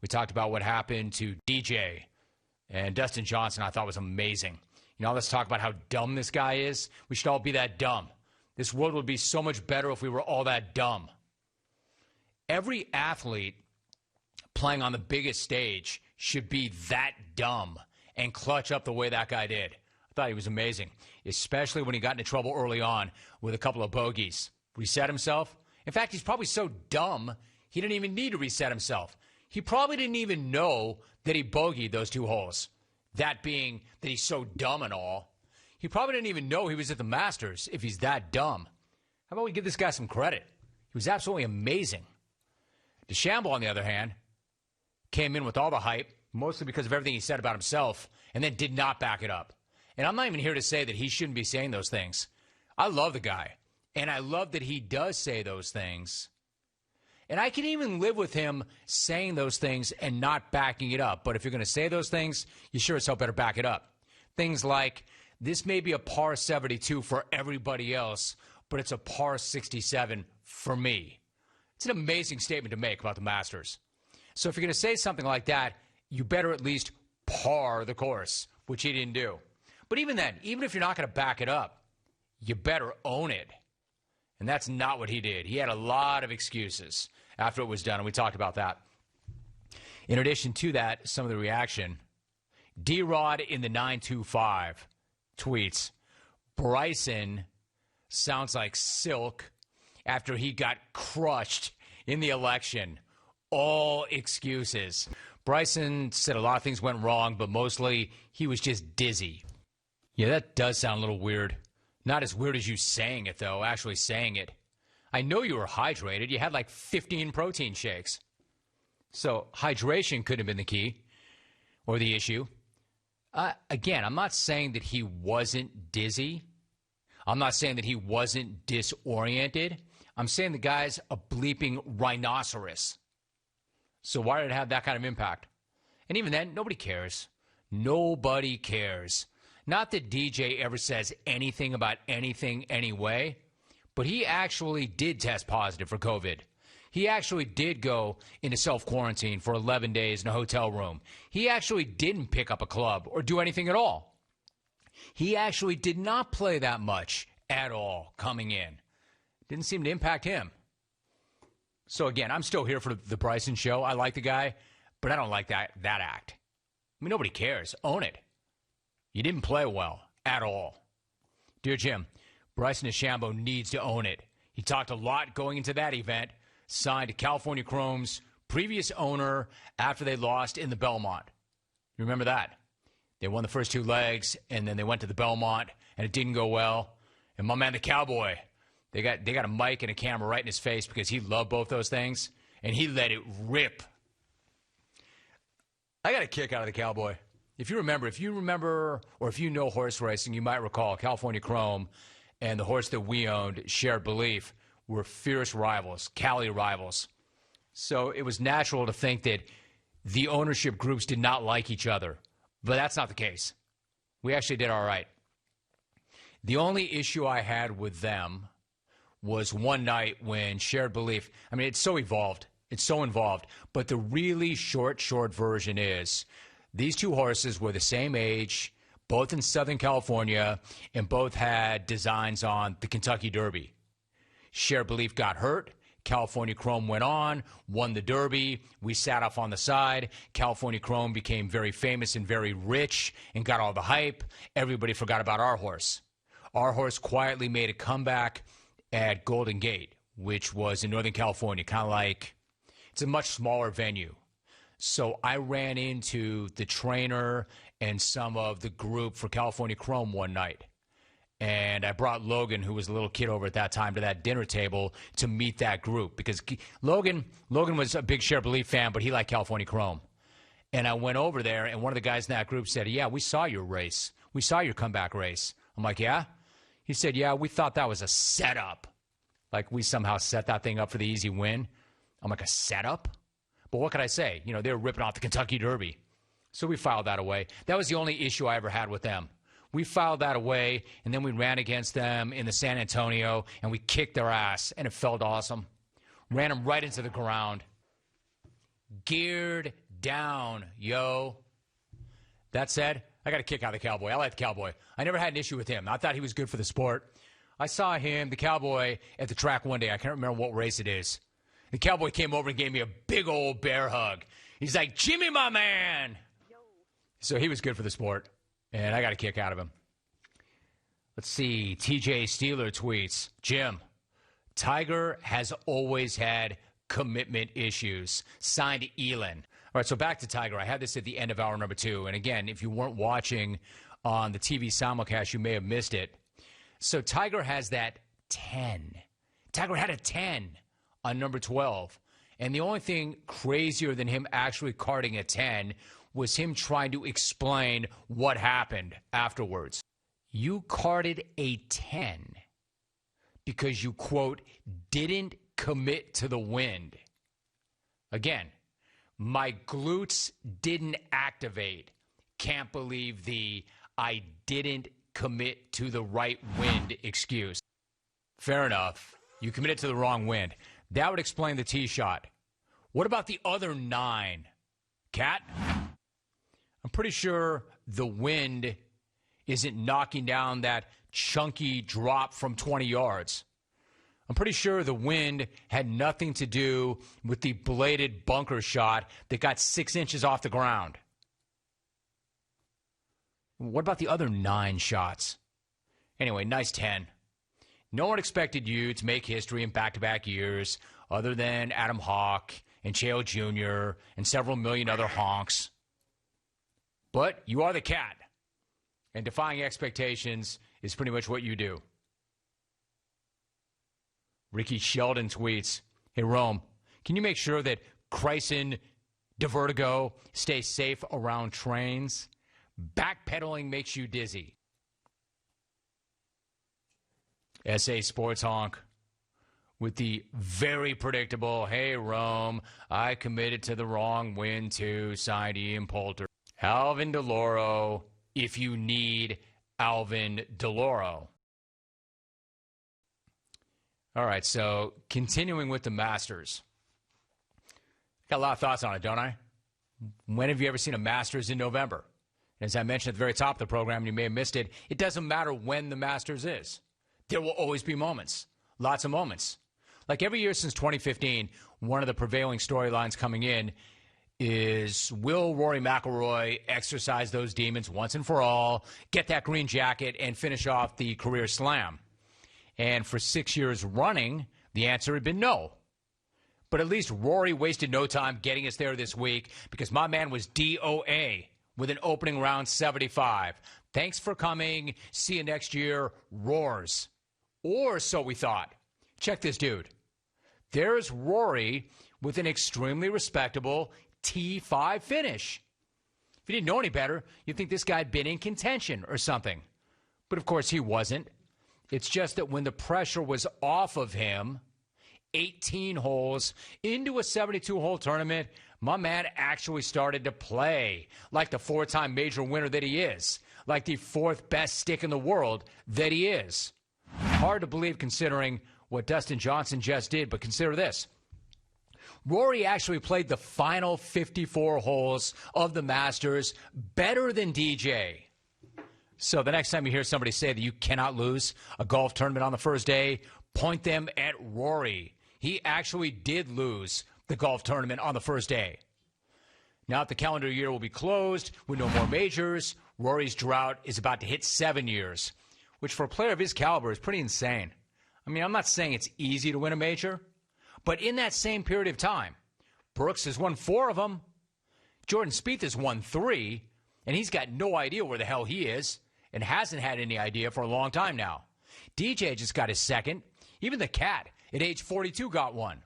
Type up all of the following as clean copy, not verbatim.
We talked about what happened to DJ and Dustin Johnson. I thought was amazing. Let's talk about how dumb this guy is. We should all be that dumb. This world would be so much better if we were all that dumb. Every athlete playing on the biggest stage should be that dumb and clutch up the way that guy did. I thought he was amazing, especially when he got into trouble early on with a couple of bogeys. Reset himself. In fact, he's probably so dumb, he didn't even need to reset himself. He probably didn't even know that he bogeyed those 2 holes. That being that he's so dumb and all. He probably didn't even know he was at the Masters if he's that dumb. How about we give this guy some credit? He was absolutely amazing. DeChambeau, on the other hand, came in with all the hype, mostly because of everything he said about himself, and then did not back it up. And I'm not even here to say that he shouldn't be saying those things. I love the guy, and I love that he does say those things. And I can even live with him saying those things and not backing it up. But if you're going to say those things, you sure as hell better back it up. Things like, this may be a par 72 for everybody else, but it's a par 67 for me. It's an amazing statement to make about the Masters. So if you're going to say something like that, you better at least par the course, which he didn't do. But even then, even if you're not going to back it up, you better own it. And that's not what he did. He had a lot of excuses after it was done, and we talked about that. In addition to that, some of the reaction. D-Rod in the 925 tweets, Bryson sounds like silk after he got crushed in the election. All excuses. Bryson said a lot of things went wrong, but mostly he was just dizzy. Yeah, that does sound a little weird. Not as weird as you saying it, though, actually saying it. I know you were hydrated. You had like 15 protein shakes. So hydration could have been the key or the issue. Again, I'm not saying that he wasn't dizzy. I'm not saying that he wasn't disoriented. I'm saying the guy's a bleeping rhinoceros. So why did it have that kind of impact? And even then, nobody cares. Nobody cares. Not that DJ ever says anything about anything anyway, but he actually did test positive for COVID. He actually did go into self-quarantine for 11 days in a hotel room. He actually didn't pick up a club or do anything at all. He actually did not play that much at all coming in. Didn't seem to impact him. So again, I'm still here for the Bryson show. I like the guy, but I don't like that act. I mean, nobody cares. Own it. You didn't play well at all. Dear Jim, Bryson DeChambeau needs to own it. He talked a lot going into that event, signed to California Chrome's previous owner after they lost in the Belmont. You remember that? They won the first 2 legs, and then they went to the Belmont, and it didn't go well. And my man, the Cowboy, they got a mic and a camera right in his face because he loved both those things, and he let it rip. I got a kick out of the Cowboy. If you remember, or if you know horse racing, you might recall California Chrome and the horse that we owned, Shared Belief, were fierce rivals, Cali rivals. So it was natural to think that the ownership groups did not like each other. But that's not the case. We actually did all right. The only issue I had with them was one night when Shared Belief, I mean, it's so evolved. It's so involved. But the really short version is these 2 horses were the same age, both in Southern California, and both had designs on the Kentucky Derby. Shared Belief got hurt. California Chrome went on, won the Derby. We sat off on the side. California Chrome became very famous and very rich and got all the hype. Everybody forgot about our horse. Our horse quietly made a comeback at Golden Gate, which was in Northern California, kind of like, it's a much smaller venue. So I ran into the trainer and some of the group for California Chrome one night. And I brought Logan, who was a little kid over at that time, to that dinner table to meet that group. Because Logan was a big Share Belief fan, but he liked California Chrome. And I went over there, and one of the guys in that group said, yeah, we saw your race. We saw your comeback race. I'm like, yeah? He said, yeah, we thought that was a setup. Like we somehow set that thing up for the easy win. I'm like, a setup? But what could I say? You know, they were ripping off the Kentucky Derby. So we filed that away. That was the only issue I ever had with them. We filed that away, and then we ran against them in the San Antonio, and we kicked their ass, and it felt awesome. Ran them right into the ground. Geared down, yo. That said, I got a kick out of the Cowboy. I like the Cowboy. I never had an issue with him. I thought he was good for the sport. I saw him, the Cowboy, at the track one day. I can't remember what race it is. The Cowboy came over and gave me a big old bear hug. He's like, Jimmy, my man. Yo. So he was good for the sport, and I got a kick out of him. Let's see. TJ Steeler tweets, Jim, Tiger has always had commitment issues. Signed Elin. All right, so back to Tiger. I had this at the end of hour number 2. And again, if you weren't watching on the TV simulcast, you may have missed it. So Tiger has that 10. Tiger had a 10 on number 12. And the only thing crazier than him actually carding a 10 was him trying to explain what happened afterwards. You carded a 10 because you, quote, didn't commit to the wind. Again, my glutes didn't activate. Can't believe the I didn't commit to the right wind excuse. Fair enough. You committed to the wrong wind. That would explain the tee shot. What about the other 9? Cat? I'm pretty sure the wind isn't knocking down that chunky drop from 20 yards. I'm pretty sure the wind had nothing to do with the bladed bunker shot that got 6 inches off the ground. What about the other 9 shots? Anyway, nice 10. No one expected you to make history in back-to-back years other than Adam Hawk and Chael Jr. and several million other honks. But you are the cat. And defying expectations is pretty much what you do. Ricky Sheldon tweets, hey, Rome, can you make sure that Chryson DeVertigo stays safe around trains? Backpedaling makes you dizzy. SA Sports Honk with the very predictable, hey, Rome, I committed to the wrong win too, signed Ian Poulter. Alvin DeLauro, if you need Alvin DeLauro. All right, so continuing with the Masters. Got a lot of thoughts on it, don't I? When have you ever seen a Masters in November? As I mentioned at the very top of the program, you may have missed it, it doesn't matter when the Masters is. There will always be moments, lots of moments. Like every year since 2015, one of the prevailing storylines coming in is, will Rory McIlroy exercise those demons once and for all, get that green jacket, and finish off the career slam? And for 6 years running, the answer had been no. But at least Rory wasted no time getting us there this week because my man was DOA with an opening round 75. Thanks for coming. See you next year. Roars. Or so we thought. Check this dude. There's Rory with an extremely respectable T5 finish. If you didn't know any better, you'd think this guy had been in contention or something. But of course he wasn't. It's just that when the pressure was off of him, 18 holes into a 72-hole tournament, my man actually started to play like the 4-time major winner that he is, like the 4th best stick in the world that he is. Hard to believe considering what Dustin Johnson just did, but consider this. Rory actually played the final 54 holes of the Masters better than DJ. So the next time you hear somebody say that you cannot lose a golf tournament on the first day, point them at Rory. He actually did lose the golf tournament on the first day. Now that the calendar year will be closed with no more majors, Rory's drought is about to hit 7 years, which for a player of his caliber is pretty insane. I mean, I'm not saying it's easy to win a major, but in that same period of time, Brooks has won 4 of them. Jordan Spieth has won 3, and he's got no idea where the hell he is and hasn't had any idea for a long time now. DJ just got his 2nd. Even the cat at age 42 got one.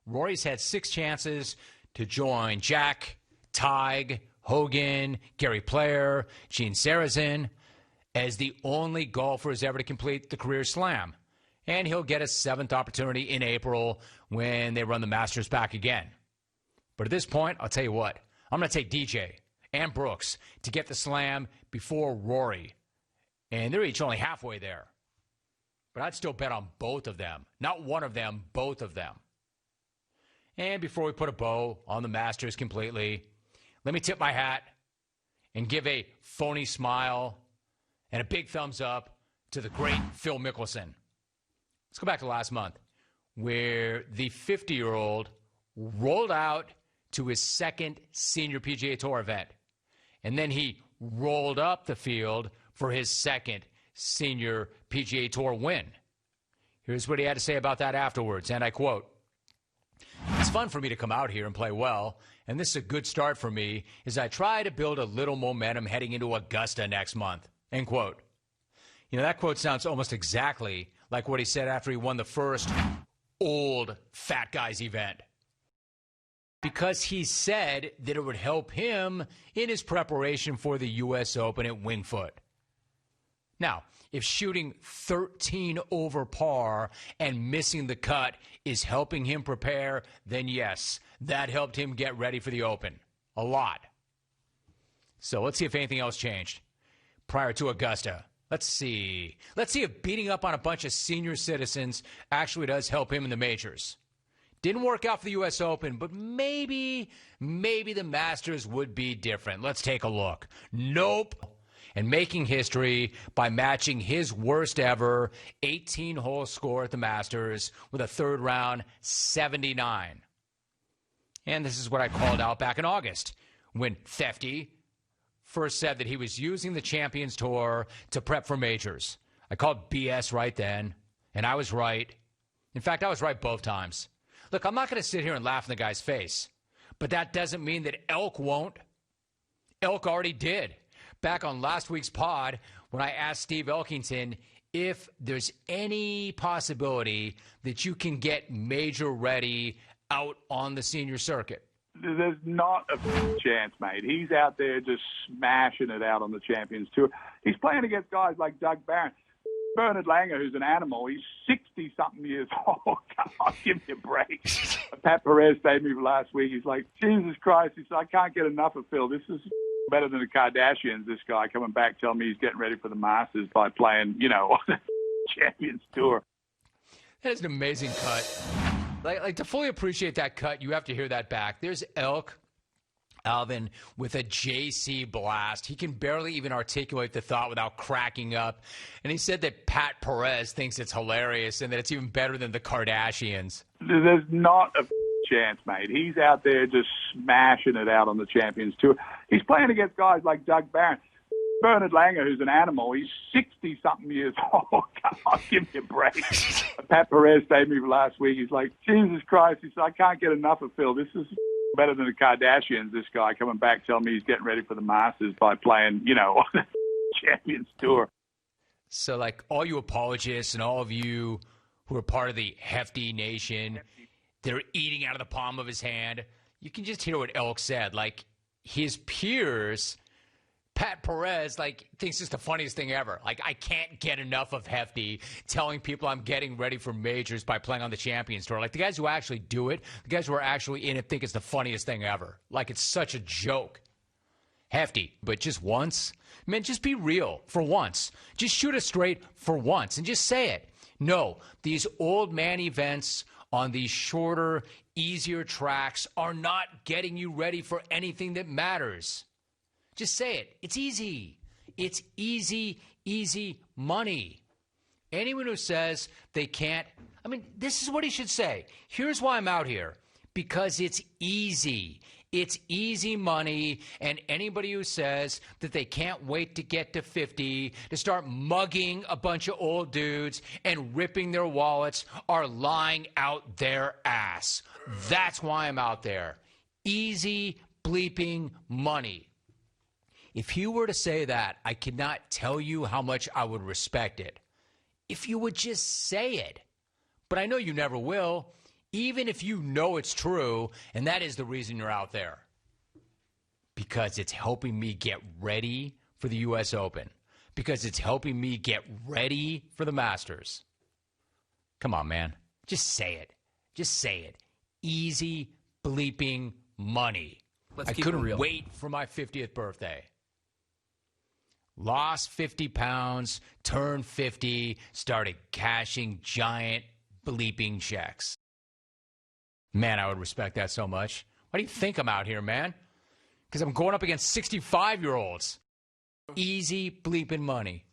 Rory's had 6 chances to join Jack, Tig, Hogan, Gary Player, Gene Sarazen as the only golfers ever to complete the career slam. And he'll get a 7th opportunity in April when they run the Masters back again. But at this point, I'll tell you what, I'm going to take DJ and Brooks to get the slam before Rory. And they're each only halfway there. But I'd still bet on both of them. Not one of them, both of them. And before we put a bow on the Masters completely, let me tip my hat and give a phony smile and a big thumbs up to the great Phil Mickelson. Let's go back to last month, where the 50-year-old rolled out to his second senior PGA Tour event. And then he rolled up the field for his second senior PGA Tour win. Here's what he had to say about that afterwards, and I quote, "It's fun for me to come out here and play well, and this is a good start for me as I try to build a little momentum heading into Augusta next month," end quote. You know, that quote sounds almost exactly like what he said after he won the first old fat guys event. Because he said that it would help him in his preparation for the U.S. Open at Winged Foot. Now, if shooting 13 over par and missing the cut is helping him prepare, then yes, that helped him get ready for the Open. A lot. So let's see if anything else changed prior to Augusta. Let's see if beating up on a bunch of senior citizens actually does help him in the majors. Didn't work out for the U.S. Open, but maybe the Masters would be different. Let's take a look. Nope. And making history by matching his worst ever 18-hole score at the Masters with a third round 79. And this is what I called out back in August when Thefty first said that he was using the Champions Tour to prep for majors. I called BS right then, and I was right. In fact, I was right both times. Look, I'm not going to sit here and laugh in the guy's face, but that doesn't mean that Elk won't. Elk already did. Back on last week's pod, when I asked Steve Elkington if there's any possibility that you can get major ready out on the senior circuit. There's not a chance, mate. He's out there just smashing it out on the Champions Tour. He's playing against guys like Doug Barron. Bernard Langer, who's an animal, he's 60-something years old. Come on, give me a break. Pat Perez stayed with me last week. He's like, Jesus Christ. He said, I can't get enough of Phil. This is better than the Kardashians, this guy coming back telling me he's getting ready for the Masters by playing, on the Champions Tour. That is an amazing cut. Like to fully appreciate that cut, you have to hear that back. There's Elk Alvin with a JC blast. He can barely even articulate the thought without cracking up. And he said that Pat Perez thinks it's hilarious and that it's even better than the Kardashians. There's not a chance, mate. He's out there just smashing it out on the Champions Tour. He's playing against guys like Doug Barron. Bernard Langer, who's an animal, he's 60-something years old. Come on, give me a break. Pat Perez stayed with me last week. He's like, Jesus Christ. He said, I can't get enough of Phil. This is better than the Kardashians, this guy coming back telling me he's getting ready for the Masters by playing, on the Champions Tour. So, like, all you apologists and all of you who are part of the Hefty Nation, they're eating out of the palm of his hand. You can just hear what Elk said. Like, his peers, Pat Perez, thinks it's the funniest thing ever. Like, I can't get enough of Hefty telling people I'm getting ready for majors by playing on the Champions Tour. Like, the guys who actually do it, the guys who are actually in it think it's the funniest thing ever. Like, it's such a joke. Hefty, but just once? Man, just be real for once. Just shoot it straight for once and just say it. No, these old man events on these shorter, easier tracks are not getting you ready for anything that matters. Just say it. It's easy. It's easy, easy money. Anyone who says they can't, this is what he should say. Here's why I'm out here. Because it's easy. It's easy money, and anybody who says that they can't wait to get to 50 to start mugging a bunch of old dudes and ripping their wallets are lying out their ass. That's why I'm out there. Easy bleeping money. If you were to say that, I cannot tell you how much I would respect it. If you would just say it. But I know you never will, even if you know it's true, and that is the reason you're out there. Because it's helping me get ready for the U.S. Open. Because it's helping me get ready for the Masters. Come on, man. Just say it. Just say it. Easy bleeping money. I couldn't wait for my 50th birthday. Lost 50 pounds, turned 50, started cashing giant bleeping checks. Man, I would respect that so much. Why do you think I'm out here, man? Because I'm going up against 65-year-olds. Easy bleeping money.